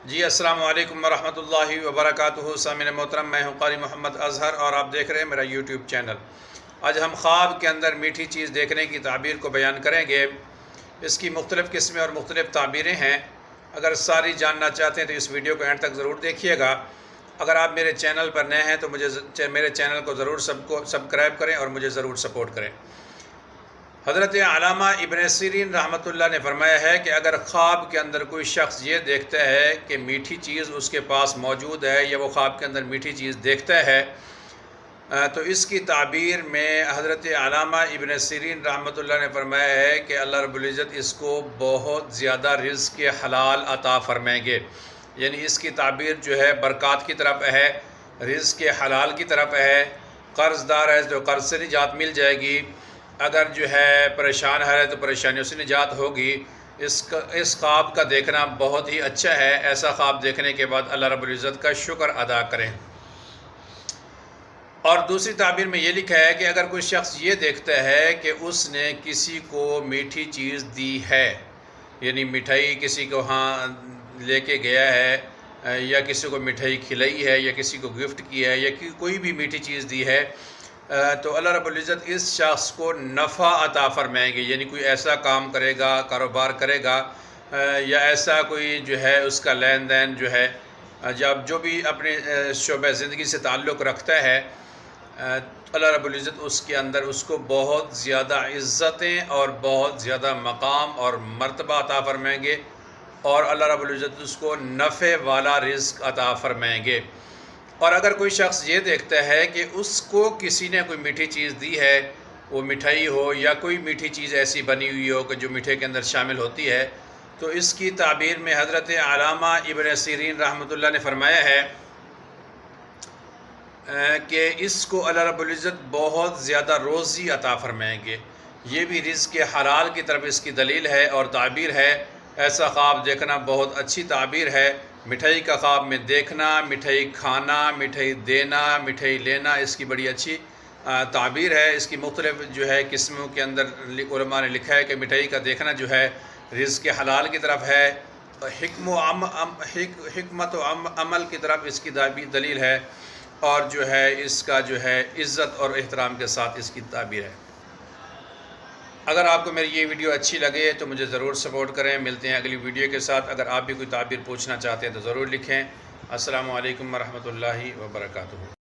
جی السلام علیکم ورحمۃ اللہ وبرکاتہ۔ سامعین محترم، میں ہوں قاری محمد اظہر اور آپ دیکھ رہے ہیں میرا یوٹیوب چینل۔ آج ہم خواب کے اندر میٹھی چیز دیکھنے کی تعبیر کو بیان کریں گے۔ اس کی مختلف قسمیں اور مختلف تعبیریں ہیں۔ اگر ساری جاننا چاہتے ہیں تو اس ویڈیو کو اینڈ تک ضرور دیکھیے گا۔ اگر آپ میرے چینل پر نئے ہیں تو میرے چینل کو ضرور سبسکرائب کریں اور مجھے ضرور سپورٹ کریں۔ حضرت علامہ ابن سیرین رحمۃ اللہ نے فرمایا ہے کہ اگر خواب کے اندر کوئی شخص یہ دیکھتا ہے کہ میٹھی چیز اس کے پاس موجود ہے یا وہ خواب کے اندر میٹھی چیز دیکھتا ہے تو اس کی تعبیر میں حضرت علامہ ابن سیرین رحمۃ اللہ نے فرمایا ہے کہ اللہ رب العزت اس کو بہت زیادہ رزق حلال عطا فرمائیں گے۔ یعنی اس کی تعبیر جو ہے برکات کی طرف ہے، رزق حلال کی طرف ہے۔ قرض دار ہے تو قرض سے نجات مل جائے گی، اگر جو ہے پریشان ہے تو پریشانیوں سے نجات ہوگی۔ اس خواب کا دیکھنا بہت ہی اچھا ہے۔ ایسا خواب دیکھنے کے بعد اللہ رب العزت کا شکر ادا کریں۔ اور دوسری تعبیر میں یہ لکھا ہے کہ اگر کوئی شخص یہ دیکھتا ہے کہ اس نے کسی کو میٹھی چیز دی ہے، یعنی مٹھائی کسی کو لے کے گیا ہے یا کسی کو مٹھائی کھلائی ہے یا کسی کو گفٹ کیا ہے یا کوئی بھی میٹھی چیز دی ہے، تو اللہ رب العزت اس شخص کو نفع عطا فرمائیں گے۔ یعنی کوئی ایسا کام کرے گا، کاروبار کرے گا یا ایسا کوئی جو ہے اس کا لین دین جو ہے جو بھی اپنے شعبہ زندگی سے تعلق رکھتا ہے، اللہ رب العزت اس کے اندر اس کو بہت زیادہ عزتیں اور بہت زیادہ مقام اور مرتبہ عطا فرمائیں گے، اور اللہ رب العزت اس کو نفع والا رزق عطا فرمائیں گے۔ اور اگر کوئی شخص یہ دیکھتا ہے کہ اس کو کسی نے کوئی میٹھی چیز دی ہے، وہ مٹھائی ہو یا کوئی میٹھی چیز ایسی بنی ہوئی ہو کہ جو میٹھے کے اندر شامل ہوتی ہے، تو اس کی تعبیر میں حضرت علامہ ابن سیرین رحمۃ اللہ نے فرمایا ہے کہ اس کو اللہ رب العزت بہت زیادہ روزی عطا فرمائیں گے۔ یہ بھی رزق حلال کی طرف اس کی دلیل ہے اور تعبیر ہے۔ ایسا خواب دیکھنا بہت اچھی تعبیر ہے۔ مٹھائی کا خواب میں دیکھنا، مٹھائی کھانا، مٹھائی دینا، مٹھائی لینا، اس کی بڑی اچھی تعبیر ہے۔ اس کی مختلف جو ہے قسموں کے اندر علماء نے لکھا ہے کہ مٹھائی کا دیکھنا جو ہے رزق حلال کی طرف ہے، حکمت و عمل کی طرف اس کی دلیل ہے، اور جو ہے اس کا جو ہے عزت اور احترام کے ساتھ اس کی تعبیر ہے۔ اگر آپ کو میری یہ ویڈیو اچھی لگے تو مجھے ضرور سپورٹ کریں۔ ملتے ہیں اگلی ویڈیو کے ساتھ۔ اگر آپ بھی کوئی تعبیر پوچھنا چاہتے ہیں تو ضرور لکھیں۔ السلام علیکم ورحمۃ اللہ وبرکاتہ۔